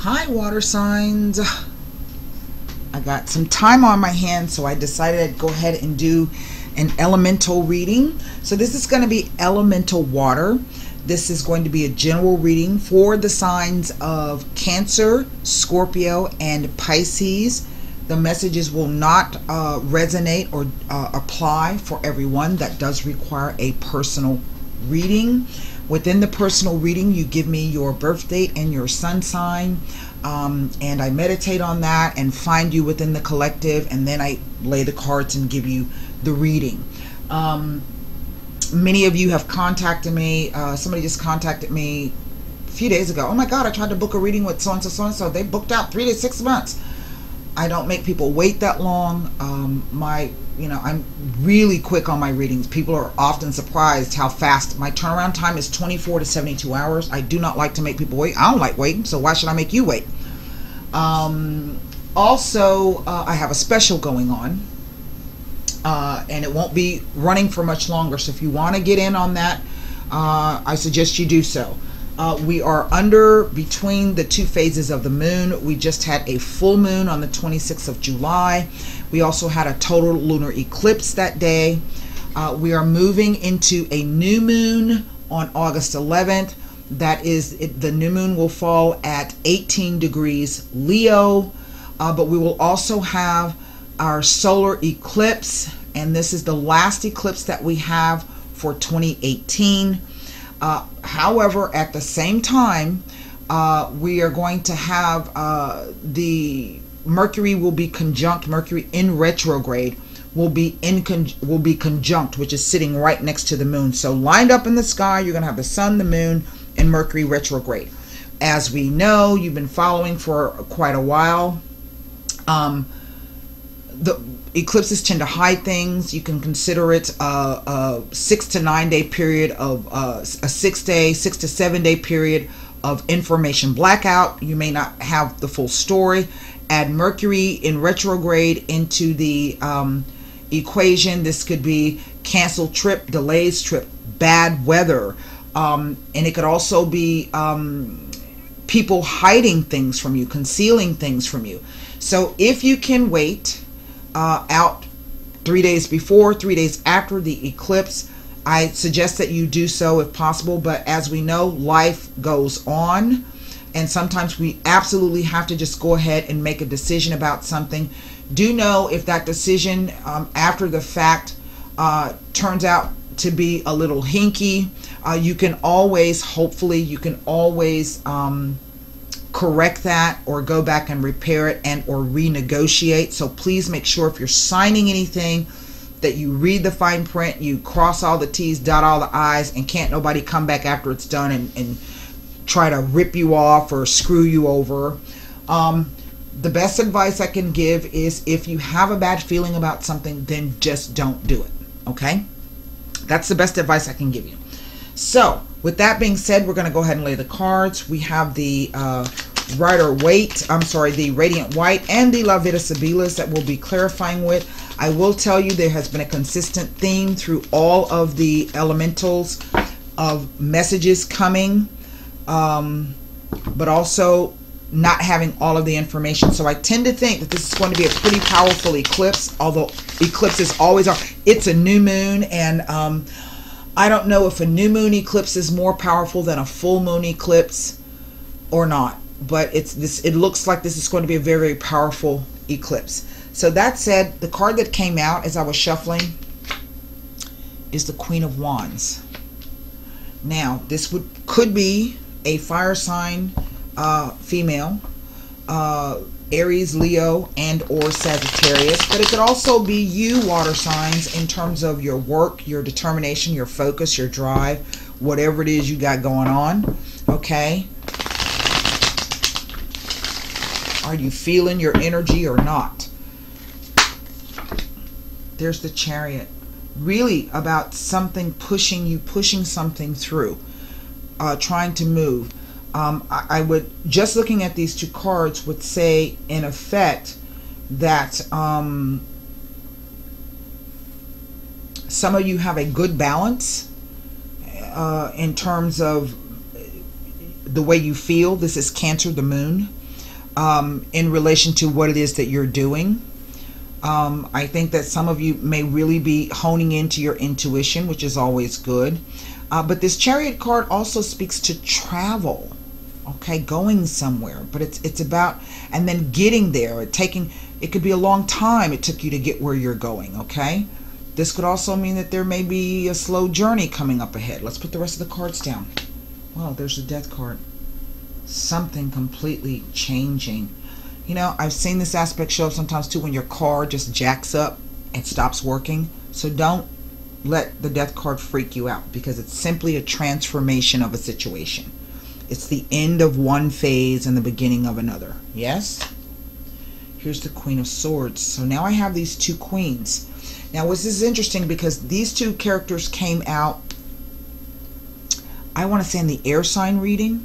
Hi, water signs. I got some time on my hands, so I decided I'd go ahead and do an elemental reading. So this is going to be elemental water. This is going to be a general reading for the signs of Cancer, Scorpio, and Pisces. The messages will not resonate or apply for everyone. That does require a personal reading. Within the personal reading, you give me your birth date and your sun sign, and I meditate on that and find you within the collective, and then I lay the cards and give you the reading. Many of you have contacted me. Somebody just contacted me a few days ago. Oh my God, I tried to book a reading with so-and-so, so-and-so. They booked out 3 to 6 months. I don't make people wait that long. I'm really quick on my readings. People are often surprised how fast. My turnaround time is 24 to 72 hours. I do not like to make people wait. I don't like waiting, so why should I make you wait? Also, I have a special going on, and it won't be running for much longer. So if you want to get in on that, I suggest you do so. We are between the two phases of the moon. We just had a full moon on the 26th of July. We also had a total lunar eclipse that day. We are moving into a new moon on August 11th. That is, the new moon will fall at 18 degrees Leo. But we will also have our solar eclipse. And this is the last eclipse that we have for 2018. However, at the same time, we are going to have the Mercury will be conjunct. Mercury in retrograde will be conjunct, which is sitting right next to the moon. So lined up in the sky, you're going to have the sun, the moon, and Mercury retrograde. As we know, you've been following for quite a while. The eclipses tend to hide things. You can consider it a 6 to 9 day period of a 6 to 7 day period of information blackout. You may not have the full story. Add Mercury in retrograde into the equation. This could be canceled trip, delays trip, bad weather, and it could also be people hiding things from you, concealing things from you. So if you can wait out 3 days before, 3 days after the eclipse, I suggest that you do so if possible. But as we know, life goes on, and sometimes we absolutely have to just go ahead and make a decision about something. Do know if that decision after the fact turns out to be a little hinky, you can always, hopefully, you can always correct that or go back and repair it and or renegotiate. So please make sure if you're signing anything that you read the fine print, you cross all the T's, dot all the I's, and can't nobody come back after it's done and try to rip you off or screw you over. The best advice I can give is if you have a bad feeling about something, then just don't do it. Okay? That's the best advice I can give you. So with that being said, we're going to go ahead and lay the cards. We have the the Radiant White and the La Vida Sibilas that we'll be clarifying with. I will tell you there has been a consistent theme through all of the elementals of messages coming, but also not having all of the information. So I tend to think that this is going to be a pretty powerful eclipse, although eclipses always are. It's a new moon, and I don't know if a new moon eclipse is more powerful than a full moon eclipse or not, but it looks like this is going to be a very, very powerful eclipse. So that said, the card that came out as I was shuffling is the Queen of Wands. Now, this could be a fire sign, female, Aries, Leo, and or Sagittarius, but it could also be you, water signs, in terms of your work, your determination, your focus, your drive, whatever it is you got going on. Okay, are you feeling your energy or not? There's the Chariot, really about something pushing you, pushing something through, trying to move. I would, just looking at these two cards, would say in effect that some of you have a good balance in terms of the way you feel. This is Cancer, the moon. in relation to what it is that you're doing. I think that some of you may really be honing into your intuition, which is always good. But this Chariot card also speaks to travel, okay, going somewhere. But it's about, and then getting there. It could be a long time it took you to get where you're going, okay? This could also mean that there may be a slow journey coming up ahead. Let's put the rest of the cards down. Well, there's the Death card. Something completely changing. You know, I've seen this aspect show up sometimes too when your car just jacks up and stops working. So don't let the Death card freak you out, because it's simply a transformation of a situation. It's the end of one phase and the beginning of another. Yes? Here's the Queen of Swords. So now I have these two queens. Now this is interesting because these two characters came out, I want to say, in the air sign reading.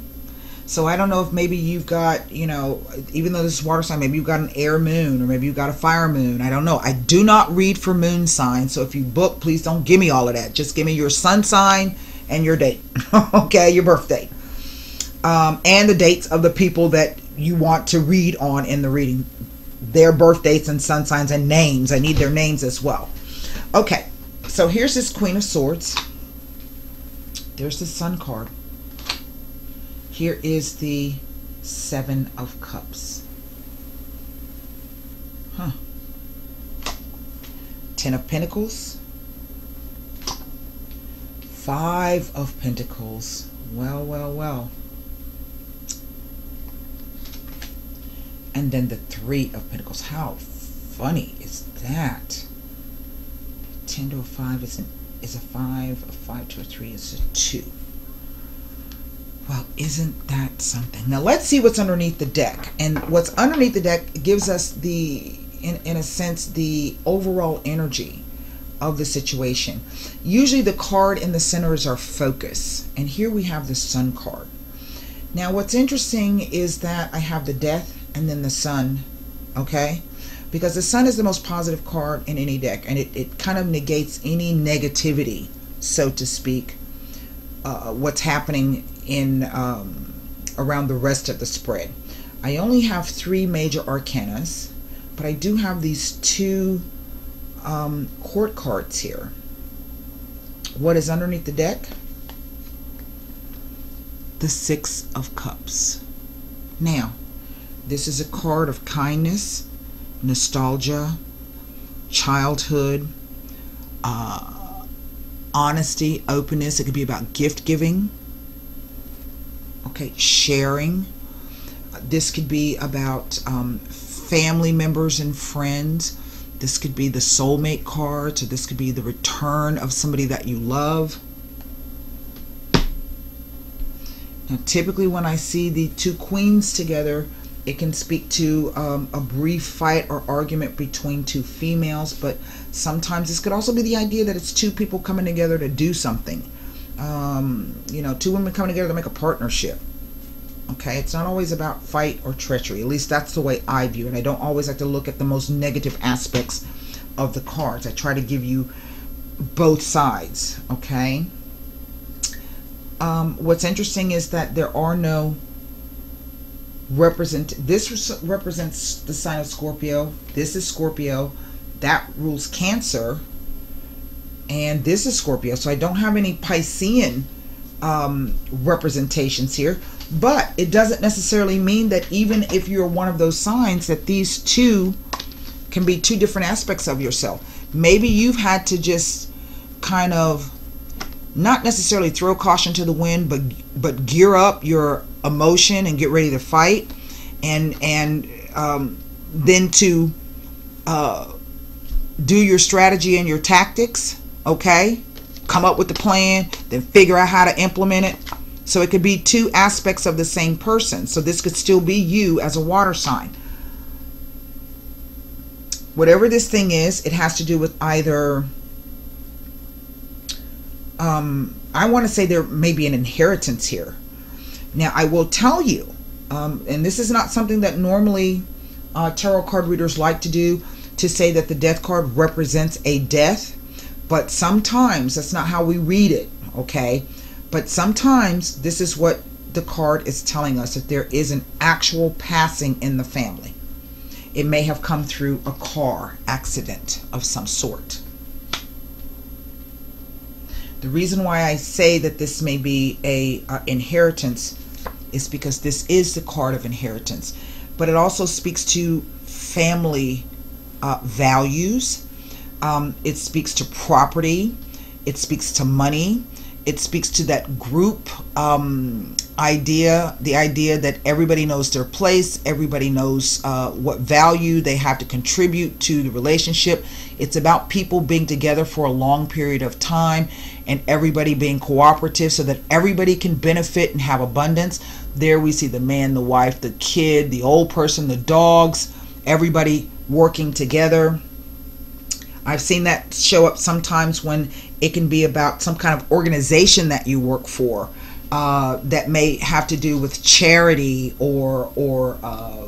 So I don't know if maybe you've got, you know, even though this is water sign, maybe you've got an air moon, or maybe you've got a fire moon. I don't know. I do not read for moon signs. So if you book, please don't give me all of that. Just give me your sun sign and your date. Okay, your birthday. And the dates of the people that you want to read on in the reading. Their birth dates and sun signs and names. I need their names as well. Okay, so here's this Queen of Swords. There's the Sun card. Here is the Seven of Cups. Ten of Pentacles. Five of Pentacles. Well, well, well. And then the Three of Pentacles. How funny is that? 10 to a 5 is a 5. A 5 to a 3 is a 2. Well, isn't that something? Now let's see what's underneath the deck. And what's underneath the deck gives us the, in a sense, the overall energy of the situation. Usually the card in the center is our focus. And here we have the Sun card. Now what's interesting is that I have the Death and then the Sun, okay? Because the Sun is the most positive card in any deck, and it kind of negates any negativity, so to speak, what's happening in around the rest of the spread. I only have 3 major arcanas, but I do have these 2 court cards here. What is underneath the deck? The Six of Cups. Now, this is a card of kindness, nostalgia, childhood, honesty, openness. It could be about gift giving, okay, sharing. This could be about family members and friends. This could be the soulmate cards, or this could be the return of somebody that you love. Now, typically when I see the 2 queens together, it can speak to a brief fight or argument between 2 females, but sometimes this could also be the idea that it's 2 people coming together to do something. You know, 2 women coming together to make a partnership. Okay, it's not always about fight or treachery. At least that's the way I view it. I don't always like to look at the most negative aspects of the cards. I try to give you both sides, okay? What's interesting is that there are no this represents the sign of Scorpio. This is Scorpio. That rules Cancer. And this is Scorpio. So I don't have any Piscean representations here. But it doesn't necessarily mean that even if you're one of those signs, that these 2 can be 2 different aspects of yourself. Maybe you've had to just kind of not necessarily throw caution to the wind, but gear up your emotion and get ready to fight, and then to do your strategy and your tactics, okay? Come up with the plan, then figure out how to implement it. So it could be 2 aspects of the same person. So this could still be you as a water sign. Whatever this thing is, it has to do with either I want to say there may be an inheritance here. Now, I will tell you, and this is not something that normally tarot card readers like to do, to say that the Death card represents a death, but sometimes that's not how we read it, okay? But sometimes this is what the card is telling us that there is an actual passing in the family. It may have come through a car accident of some sort. The reason why I say that this may be a inheritance is because this is the card of inheritance, but it also speaks to family values. It speaks to property. It speaks to money. It speaks to that group idea, the idea that everybody knows their place, everybody knows what value they have to contribute to the relationship. It's about people being together for a long period of time and everybody being cooperative so that everybody can benefit and have abundance. There we see the man, the wife, the kid, the old person, the dogs, everybody working together. I've seen that show up sometimes when it can be about some kind of organization that you work for that may have to do with charity or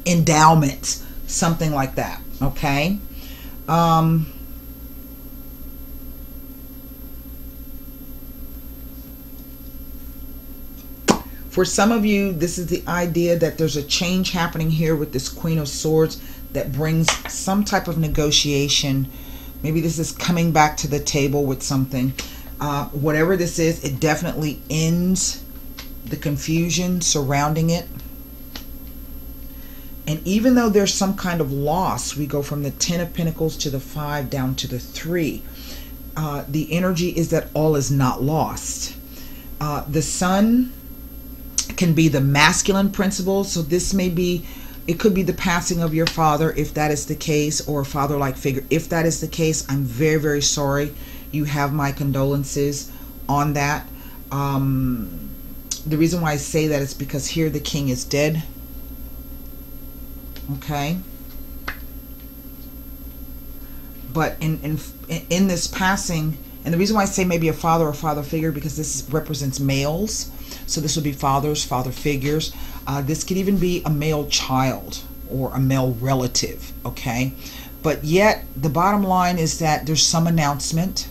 endowments, something like that. Okay. For some of you, this is the idea that there's a change happening here with this Queen of Swords that brings some type of negotiation. Maybe this is coming back to the table with something. Whatever this is, it definitely ends the confusion surrounding it. And even though there's some kind of loss, we go from the 10 of Pentacles to the 5 down to the 3. The energy is that all is not lost. The Sun can be the masculine principle. So this may be, it could be the passing of your father if that is the case, or a father-like figure. If that is the case, I'm very, very sorry. You have my condolences on that. The reason why I say that is because here the king is dead. Okay. But in this passing, and the reason why I say maybe a father or father figure, because this represents males. So this would be fathers, father figures. This could even be a male child or a male relative, okay? But yet, the bottom line is that there's some announcement,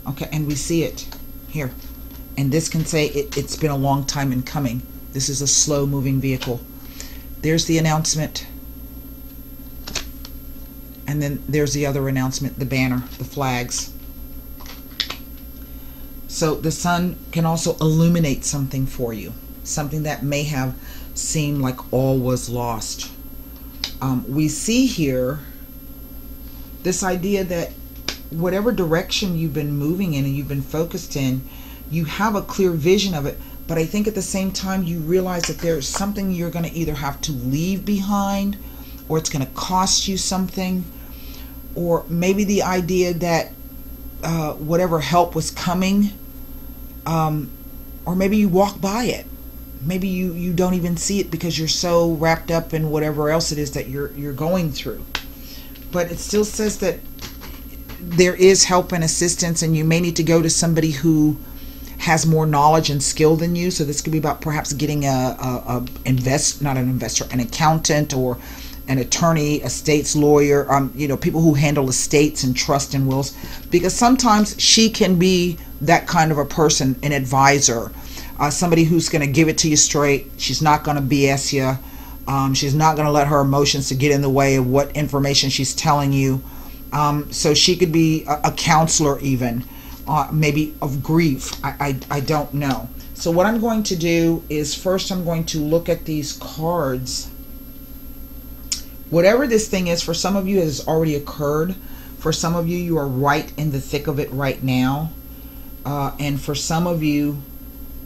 okay? And we see it here. And this can say it's been a long time in coming. This is a slow-moving vehicle. There's the announcement. And then there's the other announcement, the banner, the flags. So the sun can also illuminate something for you, something that may have seemed like all was lost. We see here this idea that whatever direction you've been moving in and you've been focused in, you have a clear vision of it. But I think at the same time you realize that there's something you're going to either have to leave behind, or it's going to cost you something, or maybe the idea that whatever help was coming, or maybe you walk by it. Maybe you don't even see it because you're so wrapped up in whatever else it is that you're going through. But it still says that there is help and assistance, and you may need to go to somebody who has more knowledge and skill than you. So this could be about perhaps getting an accountant or an attorney, estates lawyer, people who handle estates and trust and wills, because sometimes she can be that kind of a person, an advisor, somebody who's going to give it to you straight. She's not going to BS you. She's not going to let her emotions to get in the way of what information she's telling you. So she could be a counselor even, maybe of grief. I don't know. So what I'm going to do is first I'm going to look at these cards. Whatever this thing is, for some of you it has already occurred. For some of you, you are right in the thick of it right now. And for some of you,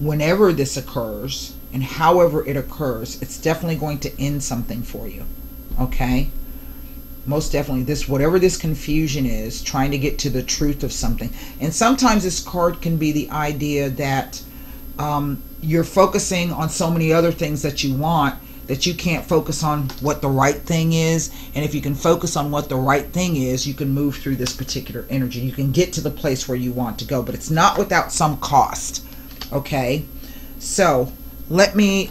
whenever this occurs and however it occurs, it's definitely going to end something for you. Okay? Most definitely, whatever this confusion is, trying to get to the truth of something. And sometimes this card can be the idea that you're focusing on so many other things that you want that you can't focus on what the right thing is. And if you can focus on what the right thing is, you can move through this particular energy. You can get to the place where you want to go, but it's not without some cost. Okay? So, let me...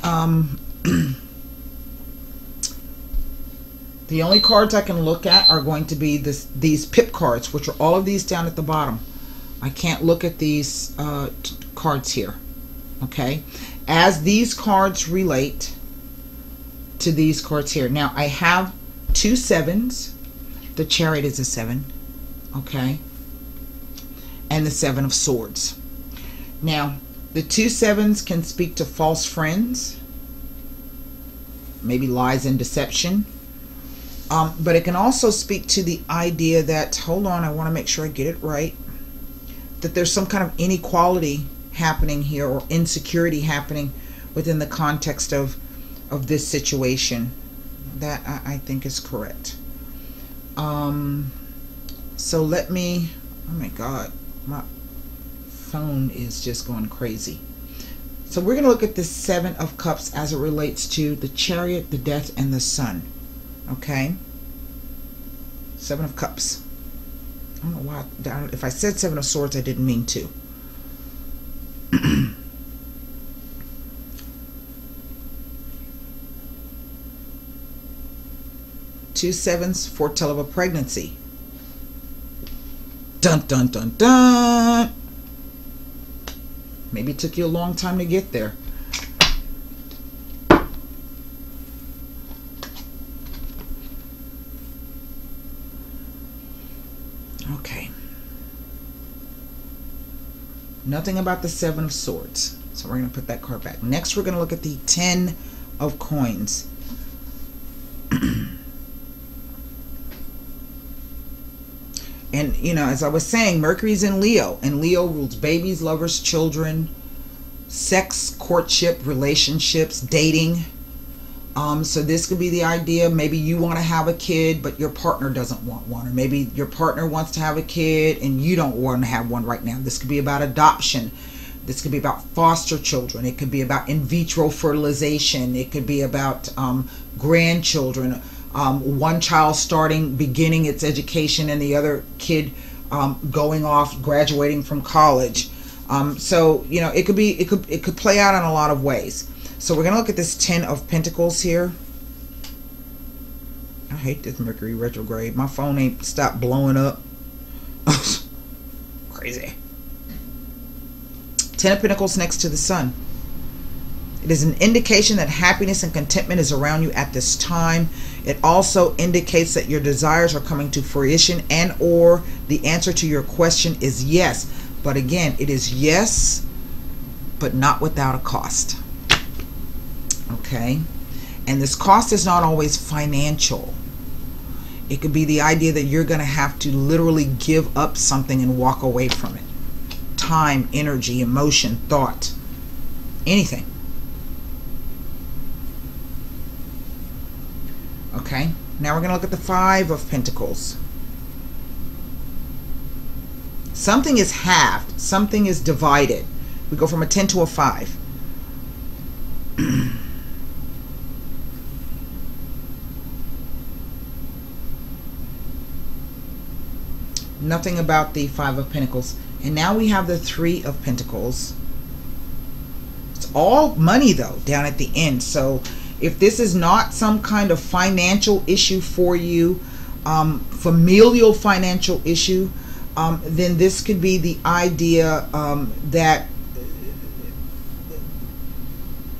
the only cards I can look at are going to be these pip cards, which are all of these down at the bottom. I can't look at these cards here. Okay? as these cards relate to these cards here. Now, I have 2 sevens. The Chariot is a 7, okay? And the 7 of Swords. Now, the 2 sevens can speak to false friends, maybe lies and deception. But it can also speak to the idea that, hold on, I want to make sure I get it right, that there's some kind of inequality happening here, or insecurity happening within the context of this situation. That I think is correct. So let me, oh my God, my phone is just going crazy. So we're going to look at the 7 of Cups as it relates to the Chariot, the Death, and the Sun. Okay? 7 of Cups. I don't know why. If I said 7 of Swords, I didn't mean to. Two sevens foretell of a pregnancy. Dun dun dun dun. Maybe it took you a long time to get there. Okay. Nothing about the 7 of Swords. So we're going to put that card back. Next, we're going to look at the 10 of Coins. And, you know, as I was saying, Mercury's in Leo. And Leo rules babies, lovers, children, sex, courtship, relationships, dating. So this could be the idea. Maybe you want to have a kid, but your partner doesn't want one. Or maybe your partner wants to have a kid and you don't want to have one right now. This could be about adoption. This could be about foster children. It could be about in vitro fertilization. It could be about grandchildren. One child beginning its education, and the other kid going off, graduating from college. So you know, it could play out in a lot of ways. So we're gonna look at this 10 of Pentacles here. I hate this Mercury retrograde. My phone ain't stopped blowing up. Crazy. 10 of Pentacles next to the Sun. It is an indication that happiness and contentment is around you at this time. It also indicates that your desires are coming to fruition, and or the answer to your question is yes. But again, it is yes, but not without a cost. Okay? And this cost is not always financial. It could be the idea that you're going to have to literally give up something and walk away from it. Time, energy, emotion, thought, anything. Okay, now we're going to look at the 5 of Pentacles. Something is halved. Something is divided. We go from a 10 to a 5. Nothing about the 5 of Pentacles. And now we have the 3 of Pentacles. It's all money, though, down at the end. So if this is not some kind of financial issue for you, familial financial issue, then this could be the idea that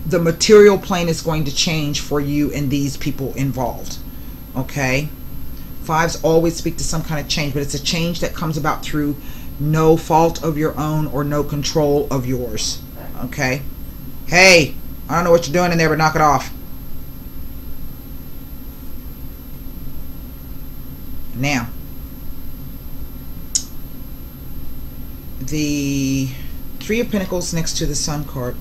the material plane is going to change for you and these people involved. Okay? 5s always speak to some kind of change, but it's a change that comes about through no fault of your own or no control of yours. Okay? Hey, I don't know what you're doing in there, but knock it off. Now, the 3 of Pentacles next to the Sun card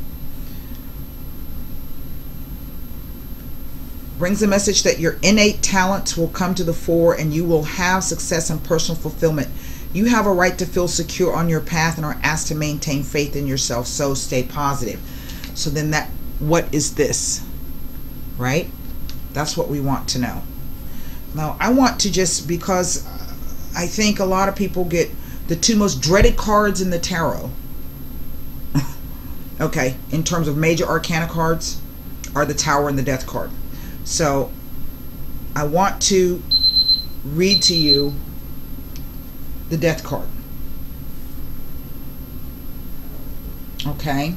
brings a message that your innate talents will come to the fore and you will have success and personal fulfillment. You have a right to feel secure on your path and are asked to maintain faith in yourself, so stay positive. So then that, what is this? Right? That's what we want to know. Now, I want to just, because I think a lot of people get the 2 most dreaded cards in the tarot. Okay, in terms of major arcana cards, are the Tower and the Death card. So I want to read to you the Death card. Okay?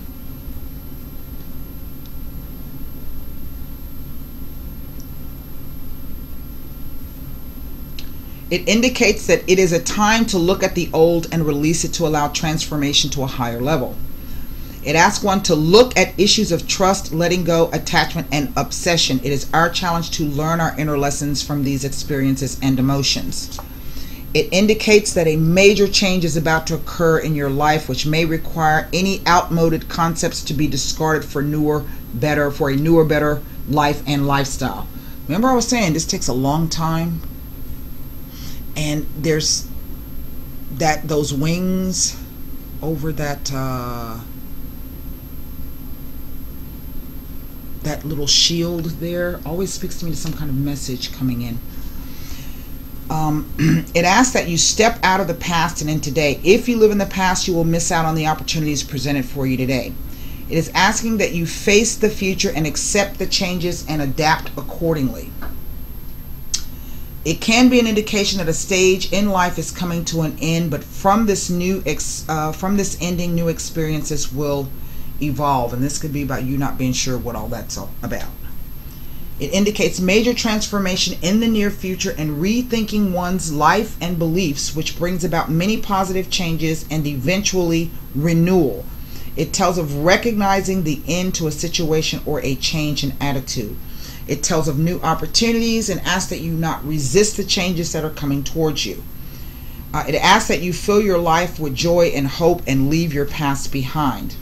It indicates that it is a time to look at the old and release it to allow transformation to a higher level. It asks one to look at issues of trust, letting go, attachment, and obsession. It is our challenge to learn our inner lessons from these experiences and emotions. It indicates that a major change is about to occur in your life, which may require any outmoded concepts to be discarded for a newer, better life and lifestyle. Remember, I was saying this takes a long time, and there's those wings over that little shield there always speaks to me to some kind of message coming in. It asks that you step out of the past and in today. If you live in the past, you will miss out on the opportunities presented for you today. It is asking that you face the future and accept the changes and adapt accordingly. It can be an indication that a stage in life is coming to an end, but from this ending, new experiences will evolve, and this could be about you not being sure what all that's about. It indicates major transformation in the near future and rethinking one's life and beliefs, which brings about many positive changes and eventually renewal. It tells of recognizing the end to a situation or a change in attitude. It tells of new opportunities and asks that you not resist the changes that are coming towards you. It asks that you fill your life with joy and hope and leave your past behind.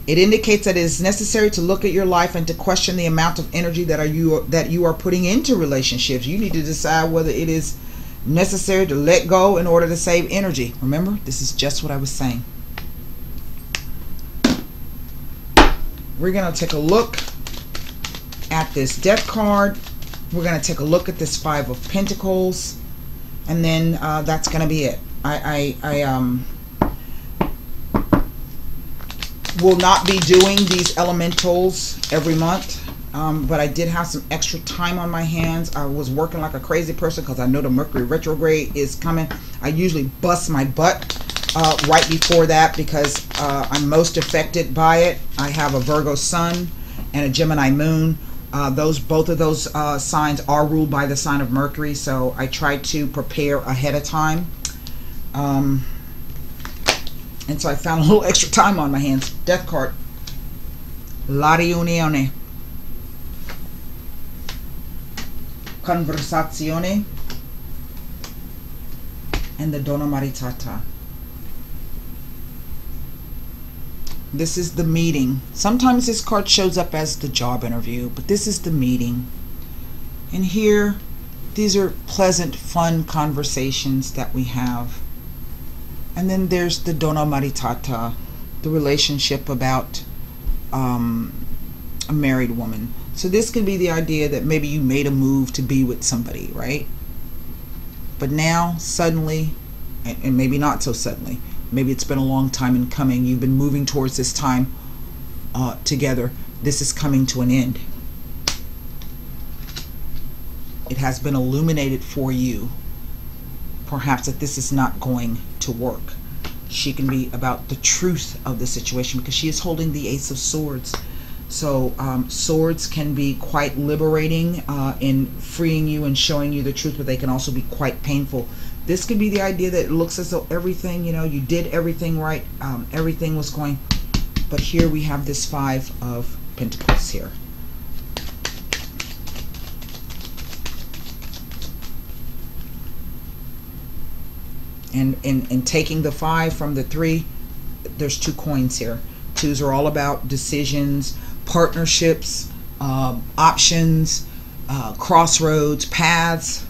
It indicates that it is necessary to look at your life and to question the amount of energy that you are putting into relationships. You need to decide whether it is necessary to let go in order to save energy. Remember, this is just what I was saying. We're going to take a look at this Death card. We're going to take a look at this Five of Pentacles, and then that's going to be it. I will not be doing these elementals every month, but I did have some extra time on my hands. I was working like a crazy person because I know the Mercury retrograde is coming. I usually bust my butt right before that because I'm most affected by it. I have a Virgo sun and a Gemini moon. Both of those signs are ruled by the sign of Mercury, so I try to prepare ahead of time. And so I found a little extra time on my hands. Death card. La riunione. Conversazione. And the Donna Maritata. This is the meeting. Sometimes this card shows up as the job interview, but this is the meeting. And here, these are pleasant, fun conversations that we have. And then there's the Donna Maritata, the relationship about a married woman. So this could be the idea that maybe you made a move to be with somebody, right? But now, suddenly, and maybe not so suddenly, maybe it's been a long time in coming, you've been moving towards this time together. This is coming to an end. It has been illuminated for you, perhaps, that this is not going to work. She can be about the truth of the situation because she is holding the Ace of Swords. So swords can be quite liberating in freeing you and showing you the truth, but they can also be quite painful. This could be the idea that it looks as though everything, you did everything right, everything was going, but here we have this Five of Pentacles here. And in taking the 5 from the 3, there's 2 coins here. 2s are all about decisions, partnerships, options, crossroads, paths.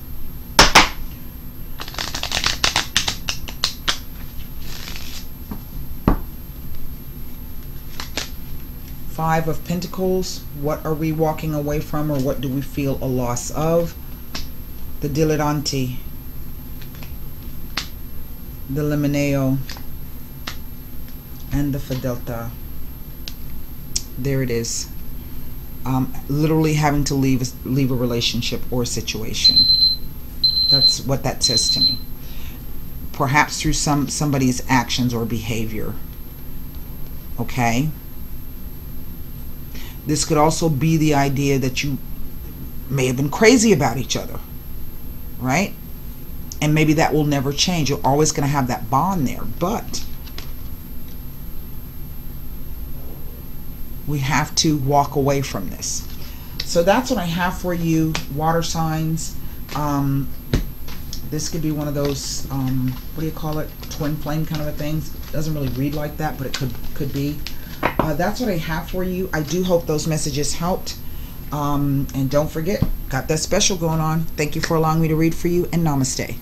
Five of Pentacles. What are we walking away from, or what do we feel a loss of? The Dilettante. The Limoneo, and the Fedelta. There it is. Literally having to leave a relationship or a situation. That's what that says to me. Perhaps through somebody's actions or behavior. Okay? This could also be the idea that you may have been crazy about each other. right? And maybe that will never change. You're always going to have that bond there, but we have to walk away from this. So that's what I have for you, water signs. This could be one of those, what do you call it, twin flame kind of a thing. Doesn't really read like that, but it could be. That's what I have for you. I do hope those messages helped. And don't forget, got that special going on. Thank you for allowing me to read for you, and namaste.